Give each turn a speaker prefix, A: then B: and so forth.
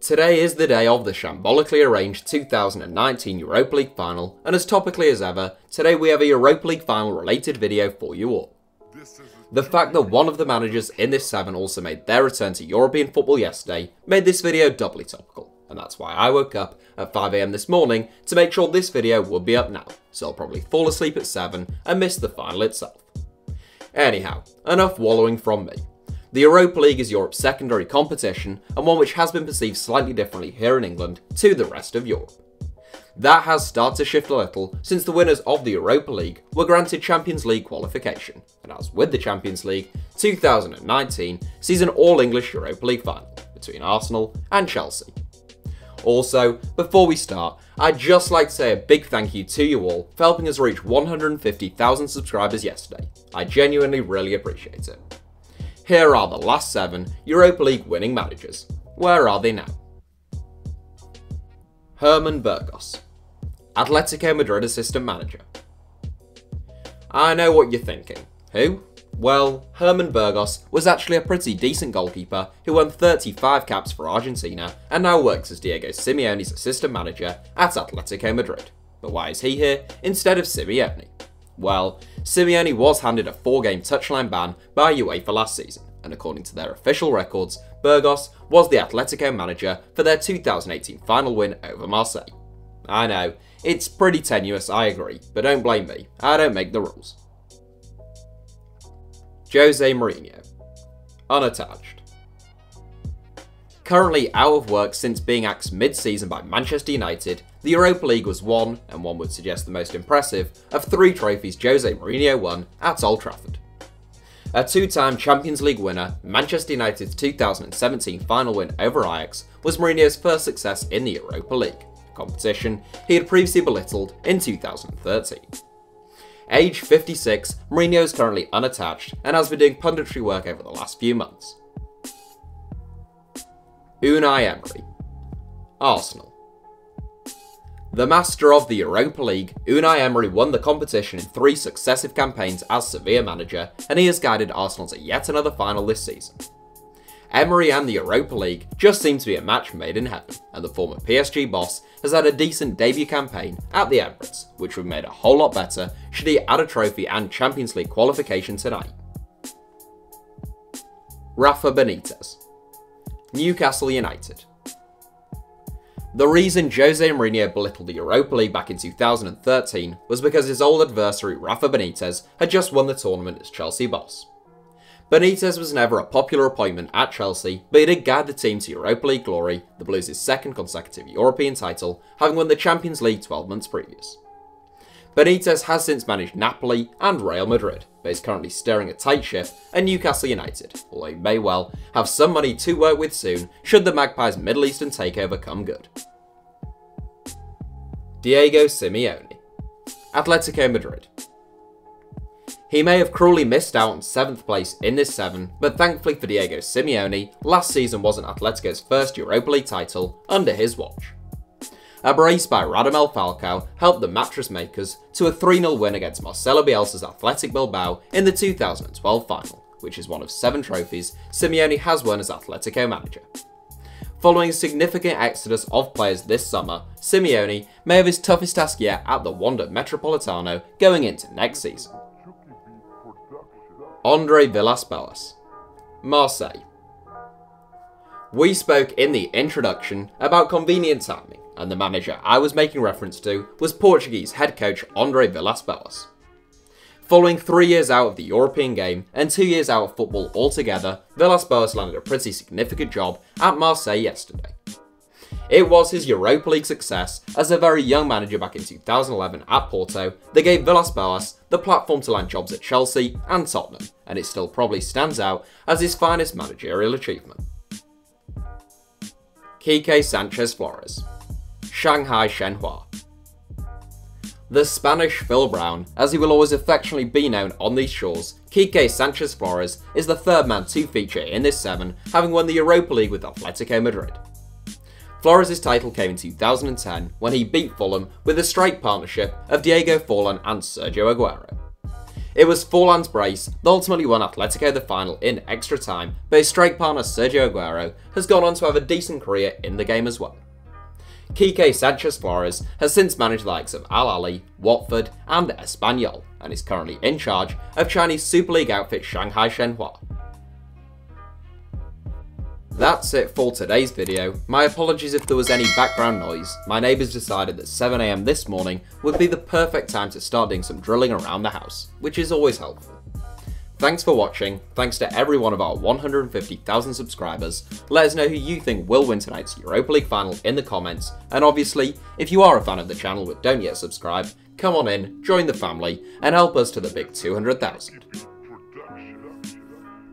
A: Today is the day of the shambolically arranged 2019 Europa League final, and as topically as ever, today we have a Europa League final related video for you all. The fact that one of the managers in this 7 also made their return to European football yesterday made this video doubly topical, and that's why I woke up at 5 AM this morning to make sure this video would be up now, so I'll probably fall asleep at 7 and miss the final itself. Anyhow, enough wallowing from me. The Europa League is Europe's secondary competition and one which has been perceived slightly differently here in England to the rest of Europe. That has started to shift a little since the winners of the Europa League were granted Champions League qualification, and as with the Champions League, 2019 sees an all-English Europa League final between Arsenal and Chelsea. Also, before we start, I'd just like to say a big thank you to you all for helping us reach 150,000 subscribers yesterday. I genuinely really appreciate it. Here are the last 7 Europa League winning managers. Where are they now? Herman Burgos, Atletico Madrid assistant manager. I know what you're thinking. Who? Well, Herman Burgos was actually a pretty decent goalkeeper who won 35 caps for Argentina and now works as Diego Simeone's assistant manager at Atletico Madrid. But why is he here instead of Simeone? Well, Simeone was handed a 4-game touchline ban by UEFA last season, and according to their official records, Burgos was the Atletico manager for their 2018 final win over Marseille. I know, it's pretty tenuous, I agree, but don't blame me, I don't make the rules. Jose Mourinho, unattached. Currently out of work since being axed mid-season by Manchester United, the Europa League was one, and one would suggest the most impressive, of 3 trophies Jose Mourinho won at Old Trafford. A 2-time Champions League winner, Manchester United's 2017 final win over Ajax was Mourinho's first success in the Europa League, a competition he had previously belittled in 2013. Aged 56, Mourinho is currently unattached and has been doing punditry work over the last few months. Unai Emery, Arsenal. The master of the Europa League, Unai Emery won the competition in 3 successive campaigns as Sevilla manager, and he has guided Arsenal to yet another final this season. Emery and the Europa League just seem to be a match made in heaven, and the former PSG boss has had a decent debut campaign at the Emirates, which would be made a whole lot better should he add a trophy and Champions League qualification tonight. Rafa Benitez, Newcastle United. The reason Jose Mourinho belittled the Europa League back in 2013 was because his old adversary Rafa Benitez had just won the tournament as Chelsea boss. Benitez was never a popular appointment at Chelsea, but he did guide the team to Europa League glory, the Blues' 2nd consecutive European title, having won the Champions League 12 months previous. Benitez has since managed Napoli and Real Madrid, but is currently steering a tight ship at Newcastle United, although he may well have some money to work with soon should the Magpies' Middle Eastern takeover come good. Diego Simeone, Atletico Madrid. He may have cruelly missed out on 7th place in this 7, but thankfully for Diego Simeone, last season wasn't Atletico's first Europa League title under his watch. A brace by Radamel Falcao helped the mattress makers to a 3-0 win against Marcelo Bielsa's Athletic Bilbao in the 2012 final, which is one of 7 trophies Simeone has won as Atletico manager. Following a significant exodus of players this summer, Simeone may have his toughest task yet at the Wanda Metropolitano going into next season. Andre Villas-Boas, Marseille. We spoke in the introduction about convenient timing, and the manager I was making reference to was Portuguese head coach Andre Villas-Boas. Following 3 years out of the European game and 2 years out of football altogether, Villas-Boas landed a pretty significant job at Marseille yesterday. It was his Europa League success as a very young manager back in 2011 at Porto that gave Villas-Boas the platform to land jobs at Chelsea and Tottenham, and it still probably stands out as his finest managerial achievement. QUIQUE Sanchez Flores, Shanghai SHENHUA. The Spanish Phil Brown, as he will always affectionately be known on these shores, QUIQUE Sanchez Flores is the 3rd man to feature in this 7, having won the Europa League with Atletico Madrid. Flores' title came in 2010 when he beat Fulham with a strike partnership of Diego Forlan and Sergio Aguero. It was Forlan's brace that ultimately won Atletico the final in extra time, but his strike partner Sergio Aguero has gone on to have a decent career in the game as well. QUIQUE Sanchez Flores has since managed the likes of Al Ahly, Watford and Espanyol, and is currently in charge of Chinese Super League outfit Shanghai SHENHUA. That's it for today's video. My apologies if there was any background noise. My neighbours decided that 7 AM this morning would be the perfect time to start doing some drilling around the house, which is always helpful. Thanks for watching, thanks to every one of our 150,000 subscribers. Let us know who you think will win tonight's Europa League final in the comments, and obviously, if you are a fan of the channel but don't yet subscribe, come on in, join the family, and help us to the big 200,000.